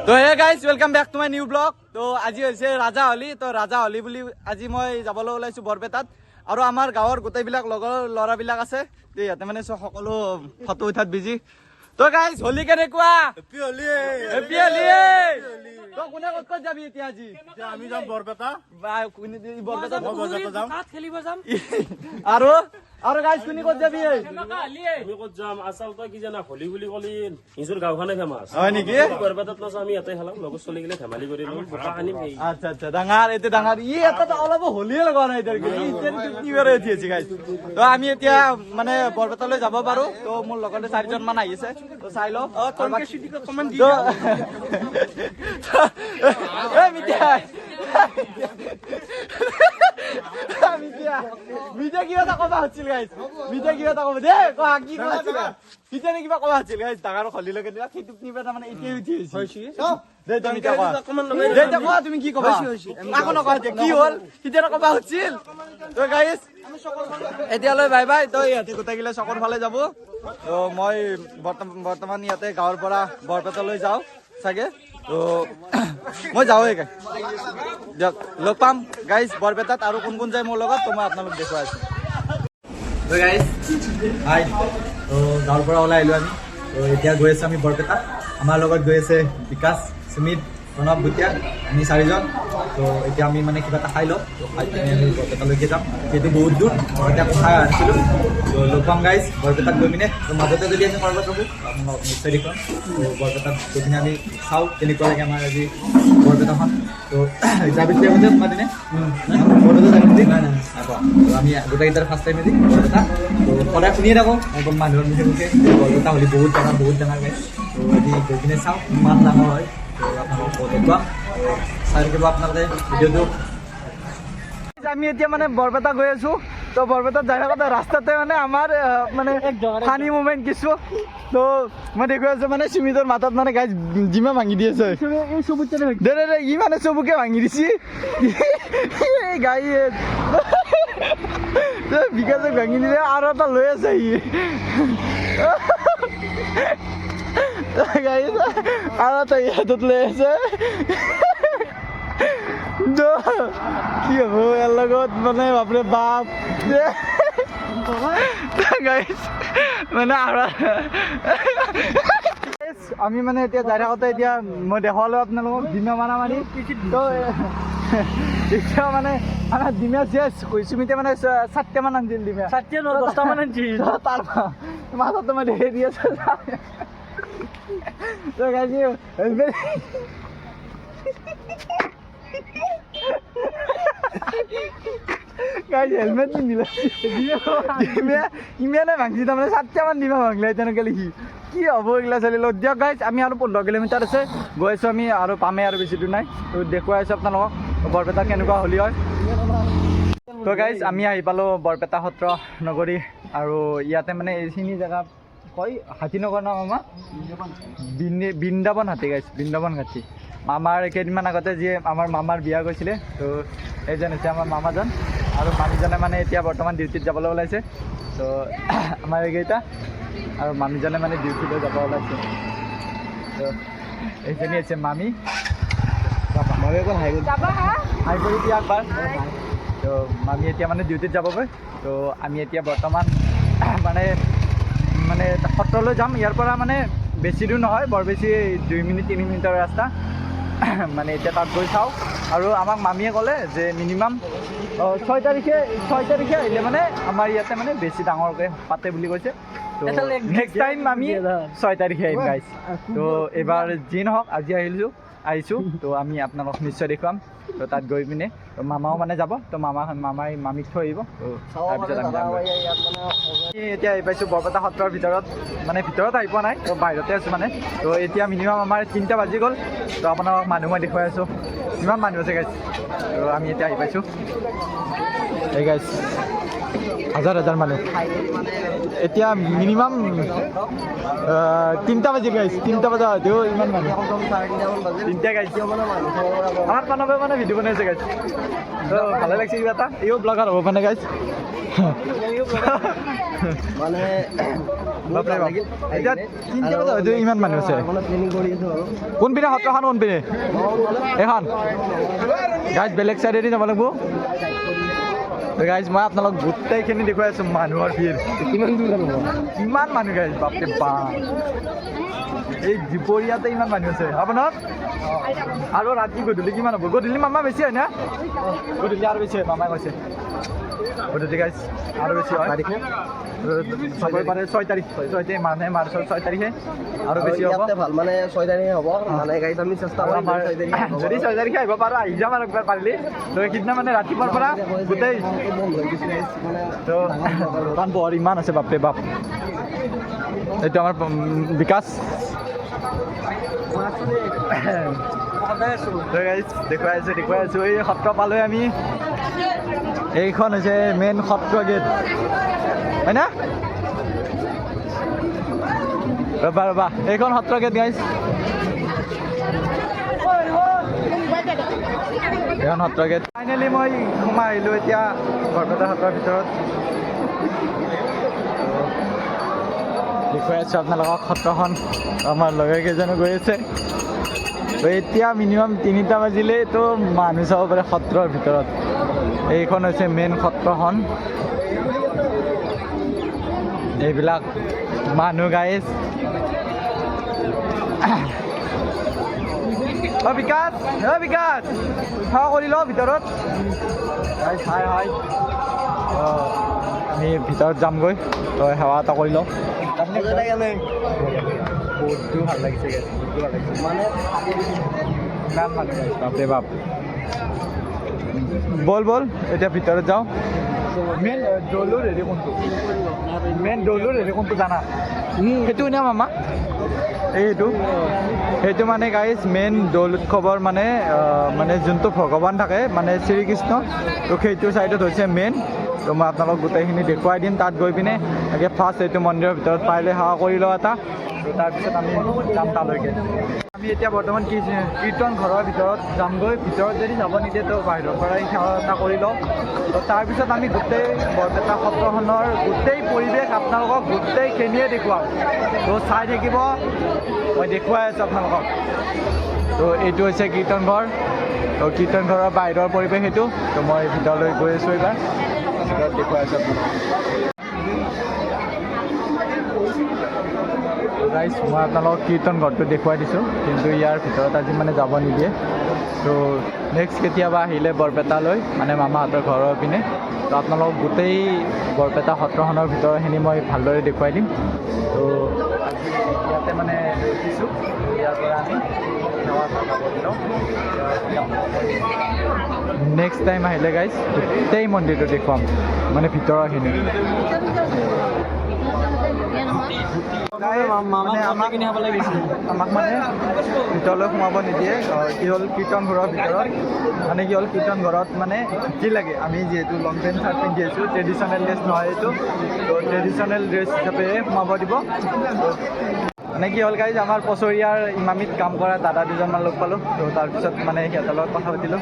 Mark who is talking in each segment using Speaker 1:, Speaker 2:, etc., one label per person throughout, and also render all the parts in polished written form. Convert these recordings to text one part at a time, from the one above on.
Speaker 1: তো hey guys welcome back to my new blog. তো আজি হৈছে ৰাজা হলি। তো ৰাজা হলি বুলি আজি মই যাবলৈ ওলাইছো বৰপেটাত। আৰু আমাৰ গাঁৱৰ গোটেইবিলাক লগৰ ল'ৰাবিলাক আছে, ইয়াতে মানে সকলো ফটো উঠাত বিজি। তো গাইজ হলি কেনেকুৱা? হেপী হলি। হেপী হলি। তো কোনে ক'ত ক'ত যাবি এতিয়া? আজি
Speaker 2: আমি যাম বৰপেটা।
Speaker 1: বৰপেটা
Speaker 2: যাম
Speaker 3: খেলিব যাম
Speaker 1: আৰু আৰু গাইজ কোনে ক'ত যাবি?
Speaker 3: আমি ক'ত যাম? আচলতে কি জানা, হলি বুলি ক'লি নিজৰ গাঁওখনে ফেমাছ
Speaker 1: হয় নেকি?
Speaker 3: বৰপেটাত নাযাওঁ, আমি ইয়াতে খেলাম, লগত চলি গেলে ধেমালি কৰি লওঁ, বোকা আনিম।
Speaker 1: আচ্ছা আচ্ছা, ডাঙৰ এইটো ডাঙৰ ই এটা অলপ হলিয়ে লগা নাই গাইজ। তো আমি এতিয়া মানে বৰপেটালৈ যাব পাৰো। তো মোৰ লগতে 4জন মান আহিছে, তো চাই লওঁ। মিঠা কিবা এটা কবা হৈছিল গাইজ, মিঠা কিবা এটা কব দে কি কবা আছিল সিজানে কিবা কবা হৈছিল গাইজ। ডাঙৰ হলিলৈকে দিবা সেইটো কিবা এটা মানে এতিয়া উঠি তুমি কি কবা আকৌ নকবা কি হল সিজানে কবা হৈছিল। তো গাইজ এতিয়ালৈ বাই বাই। তো ইহঁতে গোটেইগিলা চকৰ ফালে যাব। তো মই বৰ্তমান ইয়াতে গাঁৱৰ পৰা বৰপেটালৈ যাওঁ চাগে। তো মই যাওঁৱে দিয়ক, লগ পাম গাইজ বৰপেটাত। আৰু কোন কোন যায় মোৰ লগত তো মই আপোনালোক দেখুৱাই আছো। তো গাইজ হাই, তো গাঁৱৰ পৰা ওলাই আহিলোঁ আমি। তো এতিয়া গৈ আছোঁ আমি বৰপেটাত। আমাৰ লগত গৈ আছে বিকাশ, সুমিত, প্ৰণৱ, ভুটীয়া, আমি 4জন। তো এতিয়া আমি মানে কিবা এটা খাই লওঁ। তো খাই পিনে আমি বৰপেটালৈকে যাম, যিহেতু বহুত দূৰ। এতিয়া খাই আনিছিলোঁ। তো লগ পাম গাইজ বৰপেটাত গৈ পিনে। তো মাজতে যদি আমি পৰ্বত থাকোঁ আপোনালোক নিশ্চয় দেখুৱাম। তো বৰপেটাত গৈ পিনে আমি চাওঁ কেনেকুৱা লাগে আমাৰ আজি বৰপেটাখন। তো যাবি তোমাৰ দিনে বৰপেটা যাবি নাই নাই তো আমি গোটেইকেইটাৰ ফাৰ্ষ্ট টাইম এদিন বৰপেটা। তো সদায় শুনিয়ে থাকোঁ একদম মানুহৰ মুখে মুখে বৰপেটা হ'লে বহুত ডাঙৰ গাইজ। তো আজি গৈ পিনে চাওঁ ইমান ডাঙৰ হয়। তো আপোনালোকক বহুত দেখুৱাম, চাই থাকিব আপোনালোকে ভিডিঅ'টো। আমি এতিয়া মানে বৰপেটা গৈ আছো। তো বৰপেটাত যাই থাকোঁতে ৰাস্তাতে মানে আমাৰ মানে ফানি মুভমেণ্ট কিছু। তো মই দেখুৱাই আছো মানে সুমিতৰ মাথাত মানে গাইজ জিমা ভাঙি দি আছে। দে ই মানে চবুকে ভাঙি দিছি গাই বিকাশক ভাঙি দিলে আৰু এটা লৈ আছে ই গাইজ আৰু এটা হাতত লৈ আছে। কি হ'ব ইয়াৰ লগত মানে বাপৰে বাপ গাইজ মানে আমি মানে এতিয়া যাই থাকোঁতে এতিয়া মই দেখুৱালোঁ আপোনালোকক ডিমা মাৰি। তো এতিয়া মানে আমাৰ ডিমা চেছ সুমিতে মানে 7টামান আনিছিল ডিমা, 10টামান আনিছিল। তাৰ মাজত মই দেখি দি আছো। তো গাইজ হেলমেট পিন্ধিলে ইমানে ভাঙছি, তাৰমানে 7টামান ডিমা ভাঙিলে তেনেকৈ লিখি কি হ'ব এইগিলা চালি লগত। দিয়ক গাইজ আমি আৰু 15 কিলোমিটাৰ আছে গৈ আছোঁ আমি, আৰু পামেই আৰু বেছি দূৰ নাই। তো দেখুৱাই আছোঁ আপোনালোকক বৰপেটাত কেনেকুৱা হলি হয়। তো গাইজ আমি আহি পালোঁ বৰপেটা সত্ৰ নগৰী। আৰু ইয়াতে মানে এইখিনি জেগা কয় হাতীনগৰ নাম আমাৰ বৃন্দাবন হাতী গাইজ, বৃন্দাবন হাতী। আমাৰ কেইদিনমান আগতে যি আমাৰ মামাৰ বিয়া গৈছিলে। তো এইজন হৈছে আমাৰ মামাজন, আৰু মামীজনে মানে এতিয়া বৰ্তমান ডিউটিত যাবলৈ ওলাইছে। তো আমাৰ এইকেইটা আৰু মামীজনে মানে ডিউটিলৈ যাব ওলাইছে। তো এইজনী হৈছে মামী। মামী অকল হাই কৰি দিয়া একবাৰ। তো মামী এতিয়া মানে ডিউটিত যাবগৈ। তো আমি এতিয়া বৰ্তমান মানে সত্ৰলৈ যাম। ইয়াৰ পৰা মানে বেছি দূৰ নহয়, বৰ বেছি 2 মিনিট 3 মিনিটৰ ৰাস্তা। মানে এতিয়া তাত গৈ চাওঁ। আৰু আমাক মামীয়ে ক'লে যে মিনিমাম 6 তাৰিখে আহিলে মানে আমাৰ ইয়াতে মানে বেছি ডাঙৰকৈ পাতে বুলি কৈছে। তো নেক্সট টাইম আমি 6 তাৰিখে আহিম গাইজ। তো এইবাৰ যি নহওক আজি আহিছোঁ। তো আমি আপোনালোক নিশ্চয় দেখুৱাম। তো তাত গৈ পিনে তো মামাও মানে যাব। তো মামীক থৈ আহিব। তো তাৰপিছত আমি যাম। এতিয়া আহি পাইছোঁ বৰপেটা সত্ৰৰ ভিতৰত, মানে ভিতৰত আহি পোৱা নাই, তো বাহিৰতে আছোঁ মানে। তো এতিয়া মিনিমাম আমাৰ 3টা বাজি গ'ল। তো আপোনালোকক মানুহ মই দেখুৱাই আছোঁ কিমান মানুহ আছে গাইজ। তো আমি এতিয়া আহি পাইছোঁ এই গাইজ। হাজাৰ হাজাৰ মানুহ এতিয়া মিনিমাম 3টা বাজি গাইছ 3টা বজা হয়তো ইমান মানুহ 3টা গাইছ আমাৰ পানবে মানে ভিডিঅ' বনাইছে গাইছ তো ভালে লাগিছে কিবা এটা ইও ব্লগাৰ হ'ব মানে গাইছ
Speaker 2: মানে
Speaker 1: বাপৰে বাপ এতিয়া 3টা বজা হয়তো ইমান মানুহ আছে
Speaker 2: ট্ৰেইনিং কৰি আছো আৰু
Speaker 1: কোনপিনে সত্ৰখন কোনপিনে এখন গাইছ বেলেগ চাইডেদি যাব লাগিব গাইজ মই আপোনালোক গোটেইখিনি দেখুৱাই আছোঁ মানুহৰ ভিৰ
Speaker 2: কিমান দূৰ যাব
Speaker 1: কিমান মানুহ গাইজ বাপৰে বাপ এই দুপৰীয়াতে ইমান মানুহ আছে আপোনাৰ আৰু ৰাতি গধূলি কিমান হ'ব গধূলি মামা বেছি হয় না গধূলি আৰু বেছি হয় মামাই কৈছে গধূলি গাইজ আৰু বেছি হয় চাবই পাৰে 6 তাৰিখ মানে মাৰ্চৰ 6 তাৰিখে আৰু বেছি হ'ব
Speaker 2: ভাল মানে 6 তাৰিখে হ'ব মানে গাইজ আমি চেষ্টা কৰিম
Speaker 1: যদি 6 তাৰিখে আহিব পাৰোঁ আহি যাম আৰু একবাৰ পাৰিলে তো সিদিনা মানে ৰাতিপুৱাৰ পৰা গোটেই তো দোকান পোহৰ ইমান আছে বাপৰে বাপ এইটো আমাৰ বিকাশ দেখুৱাই আছোঁ এই সত্ৰ পালৈ আমি এইখন হৈছে মেইন সত্ৰ গেট হয় না ৰবা এইখন সত্ৰ গেট গাইজ এইখন সত্ৰ গেট ফাইনেলি মই সোমাই আহিলোঁ এতিয়া বৰপেটা সত্ৰৰ ভিতৰত দেখুৱাই আছোঁ আপোনালোকক সত্ৰখন আমাৰ লগৰ কেইজনো গৈ আছে এতিয়া মিনিমাম 3টা বাজিলেই তো মানুহ চাব পাৰে সত্ৰৰ ভিতৰত এইখন হৈছে মেইন সত্ৰখন এইবিলাক মানুহ গাইজ বিকাশ সেৱা কৰি লওঁ ভিতৰত হাই আমি ভিতৰত যামগৈ তো সেৱা এটা কৰি লওঁ বহুতো ভাল লাগিছে মানে ইমান মানুহ গাইজ বাপৰে বাপ বল এতিয়া ভিতৰত যাওঁ মেইন দৌলৰ হেৰি কোনটো জানা সেইটো নে মামা সেইটো মানে গাইজ মেইন দৌল উৎসৱৰ মানে যোনটো ভগৱান থাকে মানে শ্ৰীকৃষ্ণ তো সেইটো ছাইডত হৈছে মেইন তো মই আপোনালোক গোটেইখিনি দেখুৱাই দিম তাত গৈ পিনে আগে ফাৰ্ষ্ট এইটো মন্দিৰৰ ভিতৰত পাৰিলে সেৱা কৰি লওঁ এটা তাৰপিছত আমি যাম তালৈকে আমি এতিয়া বৰ্তমান কীৰ্তন ঘৰৰ ভিতৰত যামগৈ ভিতৰত যদি যাব নিদিয়ে তো বাহিৰৰ পৰাই সেৱা এটা কৰি লওঁ তো তাৰপিছত আমি গোটেই বৰপেটা সত্ৰখনৰ গোটেই পৰিৱেশ আপোনালোকক গোটেইখিনিয়ে দেখুৱাম তো চাই থাকিব মই দেখুৱাই আছোঁ আপোনালোকক তো এইটো হৈছে কীৰ্তন ঘৰ তো কীৰ্তন ঘৰৰ বাহিৰৰ পৰিৱেশ এইটো তো মই ভিতৰলৈ গৈ আছোঁ এইবাৰ ভিতৰত দেখুৱাই আছোঁ আপোনালোকক গাইজ মই আপোনালোকক কীৰ্তন ঘৰটো দেখুৱাই দিছোঁ কিন্তু ইয়াৰ ভিতৰত আজি মানে যাব নিদিয়ে তো নেক্সট কেতিয়াবা আহিলে বৰপেটালৈ মানে মামাহঁতৰ ঘৰৰ পিনে তো আপোনালোকক গোটেই বৰপেটা সত্ৰখনৰ ভিতৰখিনি মই ভালদৰে দেখুৱাই দিম তো ইয়াতে মানে ৰখিছোঁ ইয়াৰ পৰা আমি নেক্সট টাইম আহিলে গাইজ গোটেই মন্দিৰটো দেখুৱাম মানে ভিতৰৰখিনি আমাক মানে ভিতৰলৈ সোমাব নিদিয়ে কি হ'ল কীৰ্তন ঘৰৰ ভিতৰত মানে কি হ'ল কীৰ্তন ঘৰত মানে কি লাগে আমি যিহেতু লং পেণ্ট চাৰ্ট পিন্ধি আছোঁ ট্ৰেডিশ্যনেল ড্ৰেছ নহয় এইটো তো ট্ৰেডিশ্যনেল ড্ৰেছ হিচাপে সোমাব দিব মানে কি হ'ল গাইজ আমাৰ পছৰীয়াৰ ইমামিত কাম কৰা দাদা দুজনমান লগ পালোঁ তো তাৰপিছত মানে সিহঁতৰ লগত কথা পাতিলোঁ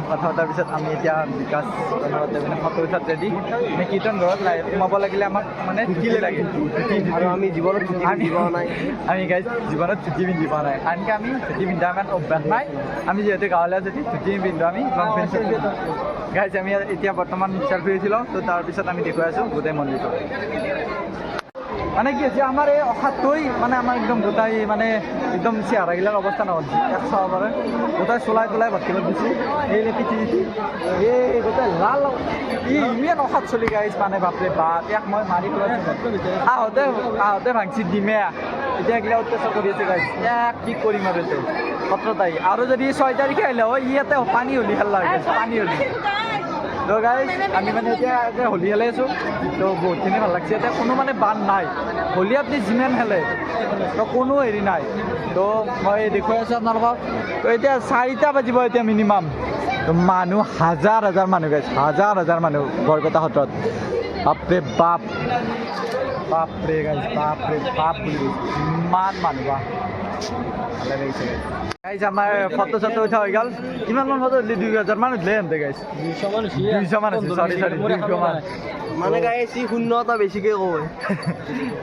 Speaker 1: কথা পতাৰ পিছত আমি এতিয়া বিকাশ মানে ফটো উঠাত ৰেডি মানে কীৰ্তন ঘৰত সোমাব লাগিলে আমাক মানে ধুতি লাগে
Speaker 2: আৰু আমি জীৱনত ধুতি পিন্ধি পোৱা নাই
Speaker 1: আমি গাইজ জীৱনত ধুতি পিন্ধি পোৱা নাই কাৰণ কি আমি ধুতি পিন্ধা ইমান অভ্যাস নাই আমি যিহেতু গাঁৱলীয়া যদি ধুতি নিপিন্ধো আমি লং পেণ্ট গাইজ আমি এতিয়া বৰ্তমান চেল্ফি উঠিলোঁ তো তাৰপিছত আমি দেখুৱাই আছোঁ গোটেই মন্দিৰটো মানে কি হৈছে আমাৰ এই অখাতকৈ মানে আমাৰ একদম গোটাই মানে একদম চেহাৰাগিলাৰ অৱস্থা নহ'ল এক চাব পাৰে গোটাই চলাই তোলাই ভাতকেলত দিছোঁ এই পিঠি এই গোটেই লাল ইমান অখাত চলি গাইছ মানে বাপৰে বাপ ইয়াক মই মাৰি পেলাইছোঁ আহোঁতে ভাংচি দিমে এতিয়া এইগিলা অত্যাচাৰ কৰি আছে গাইছ ইয়াক কি কৰিম আৰু এতিয়া 17 তাৰিখ আৰু যদি 6 তাৰিখে আহিলে হয় ইয়াতে পানী হলি খেলা হৈ গৈছে পানী হলি তো গাইজ আমি মানে এতিয়া হোলী খেলাই আছোঁ তো বহুতখিনি ভাল লাগিছে এতিয়া কোনো মানে বান নাই হোলী আপুনি যিমান খেলে তো কোনো হেৰি নাই তো মই দেখুৱাই আছোঁ আপোনালোকক তো এতিয়া 4টা বাজিব এতিয়া মিনিমাম তো মানুহ হাজাৰ হাজাৰ মানুহ গাইছ, হাজাৰ হাজাৰ মানুহ বৰপেটা সত্ৰত। বাপৰে বাপ, বাপৰে গাইছ, বাপৰে বাপ বুলি কৈছোঁ, ইমান মানুহ বা ভালে লাগিছে গাইছ। গাইছ আমাৰ ফটো চটো উঠা হৈ গ'ল। কিমানমান ফটো উঠিলি? 2000 মান উঠিলে এনতে গাইছ। 200 মান আছে, চৰি 200 মান।
Speaker 2: মানে গাইছ ই শূন্য এটা বেছিকৈ কয়।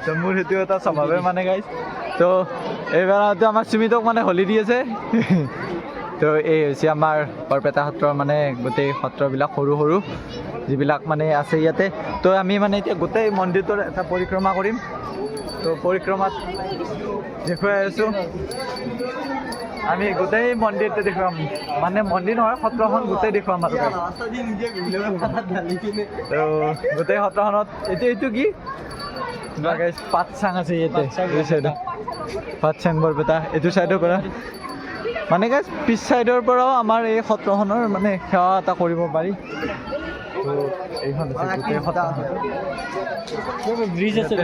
Speaker 1: তো মোৰ সেইটো এটা স্বভাৱে মানে গাইছ। তো এইবাৰ আমাৰ সুমিতক মানে হোলী দি আছে। তো এই হৈছে আমাৰ বৰপেটা সত্ৰৰ মানে গোটেই সত্ৰবিলাক সৰু সৰু যিবিলাক মানে আছে ইয়াতে। তো আমি মানে এতিয়া গোটেই মন্দিৰটোৰ এটা পৰিক্ৰমা কৰিম। তো পৰিক্ৰমাত দেখুৱাই আছোঁ, আমি গোটেই মন্দিৰটো দেখুৱাম, মানে মন্দিৰ নহয় সত্ৰখন গোটেই দেখুৱাম আৰু। তো গোটেই সত্ৰখনত এইটো কি পাতচাং আছে ইয়াতে, এই চাইডত পাতচাং বৰপেটা, এইটো চাইডৰ পৰা মানে গাইছ পিছ চাইডৰ পৰাও আমাৰ এই সত্ৰখনৰ মানে সেৱা এটা কৰিব পাৰি। তো এইখন আছে গোটেই সত্ৰখন, ব্ৰিজ আছে,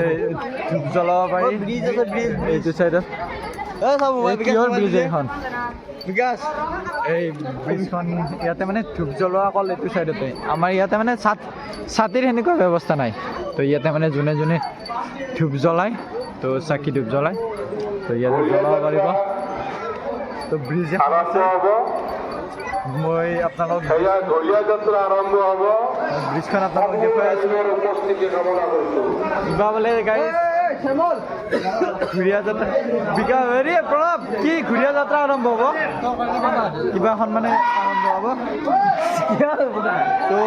Speaker 1: ধূপ জ্বলাব পাৰি।
Speaker 2: ব্ৰিজ আছে, ব্ৰিজ।
Speaker 1: এইটো চাইডত কিহৰ ব্ৰিজ এইখন?
Speaker 2: বিকাশ
Speaker 1: এই ব্ৰিজখন ইয়াতে মানে ধূপ জ্বলোৱা অকল এইটো চাইডতে। আমাৰ ইয়াতে মানে ছাতিৰ সেনেকুৱা ব্যৱস্থা নাই। তো ইয়াতে মানে যোনে যোনে ধূপ জ্বলায়, তো চাকি ধূপ জ্বলায়, তো ইয়াতে জ্বলাব পাৰিব। তো ব্ৰিজ এখন আছে, মই আপোনালোক ব্ৰিজখন আপোনালোক দেখুৱাই আছোঁ। কিবা বোলে গাড়ী ঘূৰিয়া যাত্ৰা হেৰি প্ৰণৱ, কি ঘূৰিয়া যাত্ৰা আৰম্ভ হ'ব? কিবা এখন মানে আৰম্ভ হ'ব, তো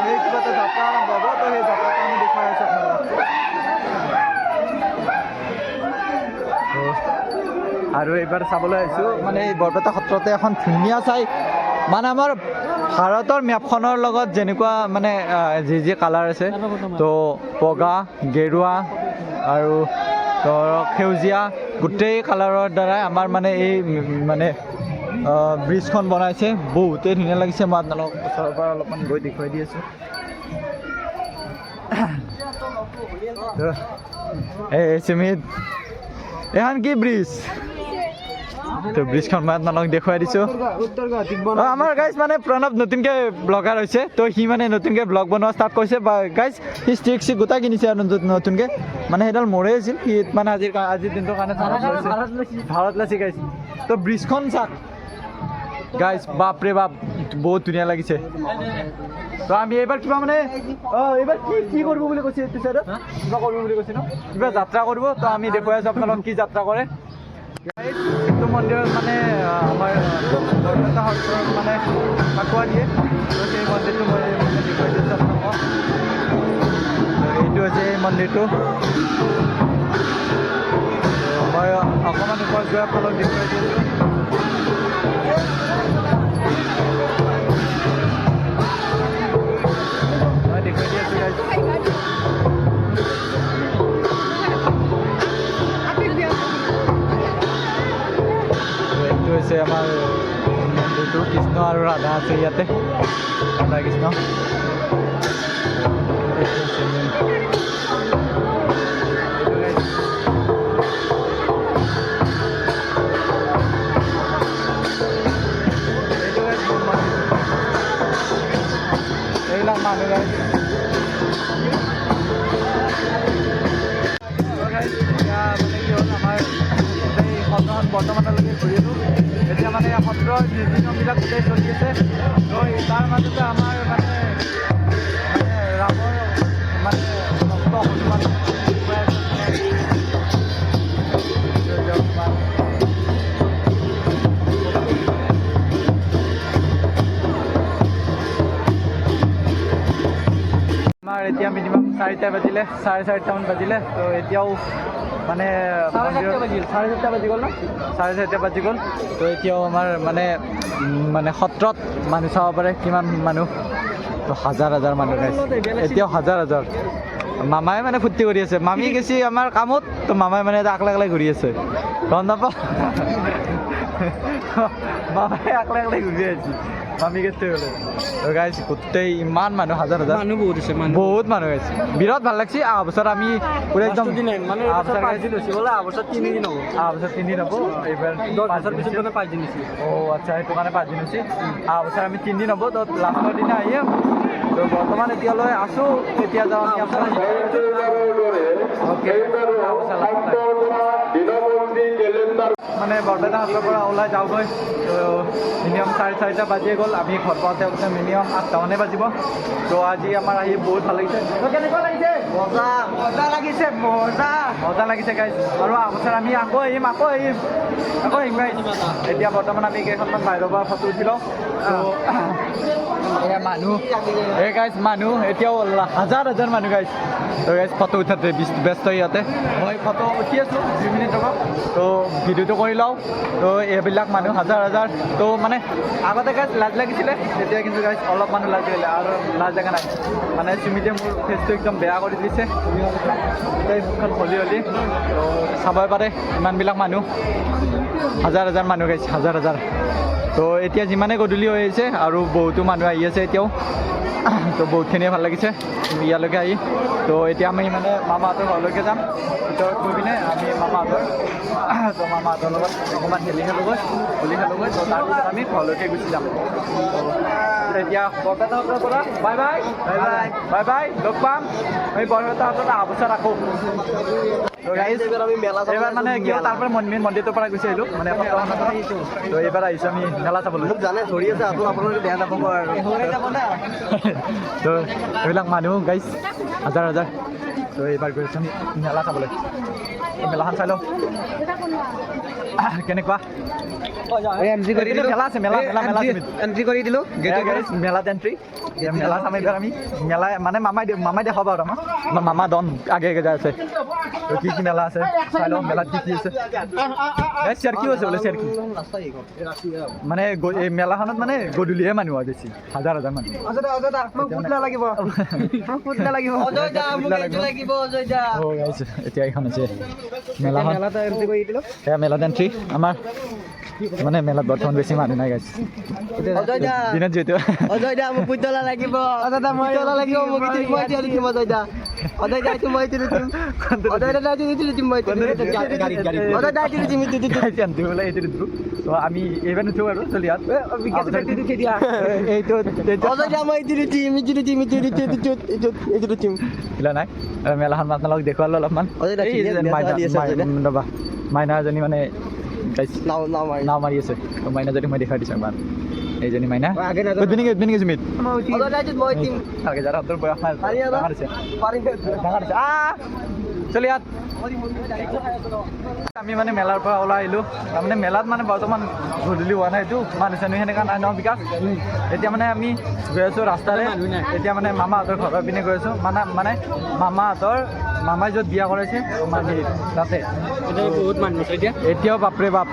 Speaker 1: সেই কিবা এটা যাত্ৰা আৰম্ভ হ'ব। তো সেই যাত্ৰাটো আমি দেখুৱাই আছোঁ আপোনালোকক। আৰু এইবাৰ চাবলৈ আহিছোঁ মানে এই বৰপেটা সত্ৰতে এখন ধুনীয়া চাই, মানে আমাৰ ভাৰতৰ মেপখনৰ লগত যেনেকুৱা মানে যি কালাৰ আছে, তো বগা, গেৰুৱা আৰু ধৰক সেউজীয়া, গোটেই কালাৰৰ দ্বাৰাই আমাৰ মানে এই মানে ব্ৰিজখন বনাইছে। বহুতেই ধুনীয়া লাগিছে। মই আপোনালোকক ওচৰৰ পৰা অলপমান গৈ দেখুৱাই দি আছোঁ। এই সুমিত, এইখন কি ব্ৰিজ? তো ব্ৰিজখন মই আপোনালোকক দেখুৱাই দিছোঁ। আমাৰ গাইজ মানে প্ৰণৱ নতুনকৈ ব্লগাৰ হৈছে, তো সি মানে নতুনকৈ ব্লগ বনোৱা ষ্টাৰ্ট কৰিছে। বা গাইজ সি ষ্টিক গোটাই কিনিছে আৰু নতুনকৈ, মানে সেইডাল মোৰে আছিল, সি মানে আজিৰ দিনটোৰ কাৰণে ভাৰত লৈছে গাইজ। তো ব্ৰিজখন চাওক গাইজ, বাপৰে বাপ, বহুত ধুনীয়া লাগিছে। তো আমি এইবাৰ কিবা মানে এইবাৰ কি কৰিব বুলি কৈছে? এইটো চাইডত কিবা কৰিব বুলি কৈছে ন, কিবা যাত্ৰা কৰিব। তো আমি দেখুৱাই আছোঁ আপোনালোক কি যাত্ৰা কৰে। এইটো মন্দিৰত মানে আমাৰ বৰপেটা সত্ৰত মানে ফাকুৱা দিয়ে। তো সেই মন্দিৰটো মই দেখুৱাই দিছোঁ আপোনালোকক। এইটো হৈছে এই মন্দিৰটো। মই অকণমান ওপৰত গৈ আপোনালোকক দেখুৱাই দিছোঁ। মই দেখুৱাই দি আছোঁ গাইজ। এইটো হৈছে আমাৰ মন্দিৰটো, কৃষ্ণ আৰু ৰাধা আছে ইয়াতে, ৰাধা কৃষ্ণ। এইবিলাক মানুহ গাইজ, এতিয়া মানে কি হ'ল, আমাৰ গোটেই সত্ৰখন বৰ্তমানলৈকে ঘূৰিলোঁ। এতিয়া মানে সত্ৰৰ নিয়মবিলাক গোটেই চলি আছে। তো তাৰ মাজতে আমাৰ মানে ৰামৰ মানে ভক্ত হনুমান আমাৰ এতিয়া মিনিমাম 4টা বাজিলে, 4:30মান বাজিলে। তো এতিয়াও মানে 4:30 বাজি গ'ল ন, 4:30 বাজি গ'ল। তো এতিয়াও আমাৰ মানে সত্ৰত মানুহ চাব পাৰে কিমান মানুহ। তো হাজাৰ হাজাৰ মানুহ গাইছে, এতিয়াও হাজাৰ হাজাৰ। মামাই মানে ফূৰ্তি কৰি আছে, মামী গেছি আমাৰ কামত, তো মামাই মানে আকলে আকলে ঘূৰি আছে, গম নাপাওঁ। মামাই একলা একলাই ঘূৰি আহিছে মামীকে থৈ গ'লে তো গাইজ গোটেই ইমান মানুহ হাজাৰ হাজাৰ
Speaker 2: মানুহ বহুত আছে
Speaker 1: বহুত মানুহ আহিছে বিৰাট ভাল লাগছে অহা বছৰ আমি পুৰা একদম
Speaker 2: মানে
Speaker 1: অহা বছৰ
Speaker 2: পাঁচদিন হৈছে বোলে অৱস্থা 3 দিন হ'ব
Speaker 1: অহা বছৰ 3 দিন হ'ব এইবাৰ
Speaker 2: 10 বছৰ পিছত মানে 5 দিন হৈছে
Speaker 1: আচ্ছা সেইটো কাৰণে 5 দিন হৈছে অহা বছৰ আমি 3 দিন হ'ব তো লাষ্টৰ দিনা আহিম তো বৰ্তমান এতিয়ালৈ আছোঁ এতিয়া যাওঁ আমি আপোনাৰ মানে বৰপেটা হাতৰ পৰা ওলাই যাওঁগৈ তো মিনিমাম 4:30 বাজিয়ে গ'ল আমি ঘৰ পাওঁতে মিনিমাম 8টা মানে বাজিব তো আজি আমাৰ আহি বহুত ভাল লাগিছে কেনেকুৱা লাগিছে মজা মজা লাগিছে মজা লাগিছে গাইজ আৰু অহা বছৰ আমি আকৌ আহিম গাইজ এতিয়া বৰ্তমান আমি কেইখনমান বাহিৰৰ পৰা ফটো উঠি লওঁ তো এয়া মানুহ এই গাইজ মানুহ এতিয়াও হাজাৰ হাজাৰ মানুহ গাইজ তো গাইজ ফটো উঠাতে ব্যস্ত ইয়াতে মই ফটো উঠি আছোঁ 2 মিনিট হ'ব তো ভিডিঅ'টো কৰি লওঁ তো এইবিলাক মানুহ হাজাৰ হাজাৰ তো মানে আগতে গাইজ লাজ লাগিছিলে এতিয়া কিন্তু গাইজ অলপ মানুহ লাজ লাগিলে আৰু লাজ লগা নাই মানে সুমিতে মোৰ ফেচটো একদম বেয়া কৰি দিছে মুখখন হলি তো চাবই পাৰে ইমানবিলাক মানুহ হাজাৰ হাজাৰ মানুহ গাইজ হাজাৰ হাজাৰ তো এতিয়া যিমানে গধূলি হৈ আহিছে আৰু বহুতো মানুহ আহি আছে এতিয়াও তো বহুতখিনিয়ে ভাল লাগিছে ইয়ালৈকে আহি তো এতিয়া আমি মানে মামাহঁতৰ ঘৰলৈকে যাম ভিতৰত গৈ পিনে আমি মামাহঁতৰ লগত অকণমান হোলী খেলোঁগৈ তো তাৰপিছত আমি ঘৰলৈকে গুচি যাম এতিয়া বৰপেটাহঁতৰ পৰা বাই বাই লগ পাম আমি বৰপেটাহঁতৰ অহা বছৰ আকৌ এইবাৰ মানে কি হ'ল তাৰ পৰা মন্দিৰটোৰ পৰা গুচি আহিলোঁ মানে সপ্তাহমানৰ পৰা তো এইবাৰ আহিছোঁ আমি মেলা চাবলৈ
Speaker 2: জানে ধৰি আছে আপোনালোকে বেয়া নাপাব আৰু
Speaker 1: তো এইবিলাক মানুহ গাইজ হাজাৰ হাজাৰ তো এইবাৰ গৈ আছোঁ আমি মেলা চাবলৈ মেলাখন চাই লওঁ কেনেকুৱা মেলা আছে মেলা
Speaker 2: এণ্ট্ৰি কৰি দিলোঁ
Speaker 1: মেলাত এণ্ট্ৰি মেলা চাম এইবাৰ আমি মেলা মানে মামাই দেখাব আৰু আমাৰ মামা ডন আগে যাই আছে তো কি মেলা আছে চাই লওঁ মেলাত কি আছে চেৰকিও আছে বোলে চেৰকি মানে এই মেলাখনত মানে গধূলিহে মানুহ হয় বেছি হাজাৰ হাজাৰ মানুহ এতিয়া এইখন আছে মেলাখন সেয়া মেলাত এণ্ট্ৰি আমাৰ মানে মেলাত বৰ্তমান বেছি মানুহ নাই গাইছে দিনত যিহেতু
Speaker 2: অজয় দা মোক পুতলা লাগিব
Speaker 1: তো আমি এইবাৰ নুঠোঁ আৰু চলি ইয়াত নাই মেলাখন আপোনালোকক দেখুৱালোঁ অলপমান ৰ'বা মাইনা এজনী মানে নাও মাৰি আছে তো মাইনাজনী মই দেখাই দিছোঁ এবাৰ এইজনী মাইনা উদ্বিনিক জুমিত ভালকৈ যাৰ হাতৰ বয়স ডাঙৰ আছে চলি ইয়াত আমি মানে মেলাৰ পৰা ওলাই আহিলোঁ তাৰমানে মেলাত মানে বৰ্তমান গধূলি হোৱা নাই এইটো মানুহ চানুহ সেনেকুৱা নাই ন বিকাশ এতিয়া মানে আমি গৈ আছোঁ ৰাস্তাৰে এতিয়া মানে মামাহঁতৰ ঘৰৰ পিনে গৈ আছোঁ মানে মামাই য'ত বিয়া কৰাইছে তাতে
Speaker 2: বহুত মানুহ আছে এতিয়া
Speaker 1: এতিয়াও বাপৰে বাপ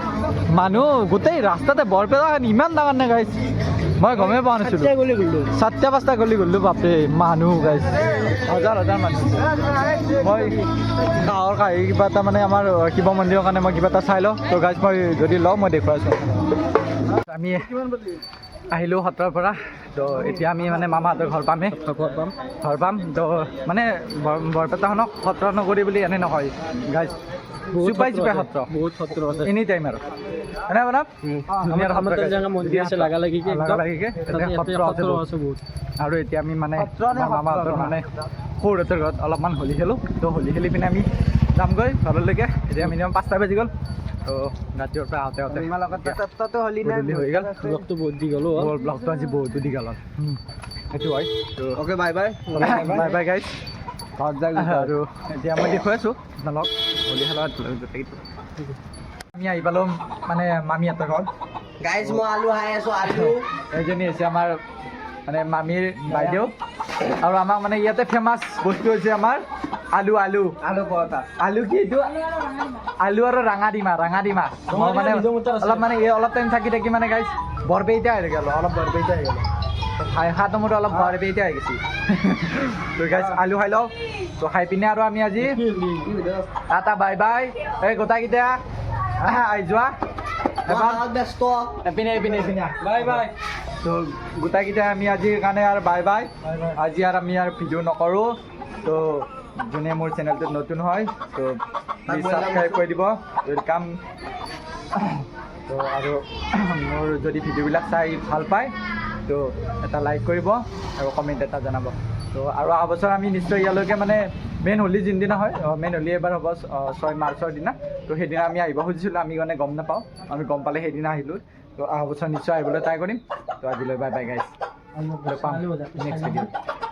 Speaker 1: মানুহ গোটেই ৰাস্তাতে বৰপেটাখন ইমান ডাঙৰ নে গাইছ মই গমেই পোৱা নাছিলোঁ 4-5টা গলি গ'লোঁ বাপৰে মানুহ গাইছ হাজাৰ হাজাৰ মানুহ মই গাঁৱৰ কাহি কিবা এটা মানে আমাৰ শিৱ মন্দিৰৰ কাৰণে মই কিবা এটা চাই লওঁ তো গাইছ মই যদি লওঁ মই দেখুৱাই আছোঁ আমি আহিলোঁ সত্ৰৰ পৰা তো এতিয়া আমি মানে মামাহঁতৰ ঘৰ পাম তো মানে বৰপেটাখনক সত্ৰ নগৰী বুলি এনে নহয় গাইজ চুপাই সত্ৰ
Speaker 2: বহুত সত্ৰ আছে
Speaker 1: এনি টাইম আৰু এনে বনাম
Speaker 2: মন্দিৰ আছে লাগালাগিকে
Speaker 1: আৰু এতিয়া আমি মানে মামাহঁতৰ মানে সৰুহঁতৰ ঘৰত অলপমান হোলী খেলোঁ তো হোলী খেলি পিনে আমি যামগৈ ঘৰলৈকে এতিয়া মিনিমাম 5টা বাজি গ'ল তো ৰাতিৰ পৰা আহোঁতে হৈ গ'ল
Speaker 2: ব্লগটো বহুত দীঘল
Speaker 1: ব্লগটো আজি বহুতো দীঘল হ'ল সেইটো হয় তো
Speaker 2: অ'কে বাই
Speaker 1: বাই গাইজ আৰু এতিয়া মই দেখুৱাই আছোঁ আপোনালোক হোলী খেলত আমি আহি পালোঁ মানে মামীহঁতৰ ঘৰত
Speaker 2: গাইজ মই আলু খাই আছোঁ আলু
Speaker 1: এইজনী হৈছে আমাৰ মানে মামীৰ বাইদেউ আৰু আমাক মানে ইয়াতে ফেমাছ বস্তু হৈছে আমাৰ আলু পৰঠা আলু কি এইটো আলু আৰু ৰাঙা ডিমা মই মানে অলপ মানে অলপ টাইম থাকি মানে গাইজ বৰপেটা হৈ গ'ল অলপ বৰপেটা হৈ গ'ল খাওঁতে মোৰ অলপ বৰপেটা হৈ গৈছে তো গাইজ আলু খাই লওঁ তো খাই পিনে আৰু আমি আজি টাটা বাই বাই এই গোটাইকেইটা আহি যোৱা এবাৰ
Speaker 2: ব্যস্ত
Speaker 1: এপিনে বাই বাই তো গোটাইকেইটাই আমি আজিৰ কাৰণে আৰু বাই বাই আজি আৰু আমি আৰু ভিডিঅ' নকৰোঁ তো যোনে মোৰ চেনেলটোত নতুন হয় তো প্লিজ ছাবস্ক্ৰাইব কৰি দিব ৱেলকাম তো আৰু মোৰ যদি ভিডিঅ'বিলাক চাই ভাল পায় তো এটা লাইক কৰিব আৰু কমেণ্ট এটা জনাব তো আৰু অহা বছৰ আমি নিশ্চয় ইয়ালৈকে মানে মেইন হোলী যোনদিনা হয় মেইন হোলী এবাৰ হ'ব 6 মাৰ্চৰ দিনা তো সেইদিনা আমি আহিব খুজিছিলোঁ আমি মানে গম নাপাওঁ আমি গম পালে সেইদিনা আহিলোঁ তো অহা বছৰ নিশ্চয় আহিবলৈ ট্ৰাই কৰিম তো আজিলৈ বাই বাই গাইজ পাম নেক্সট ভিডিঅ'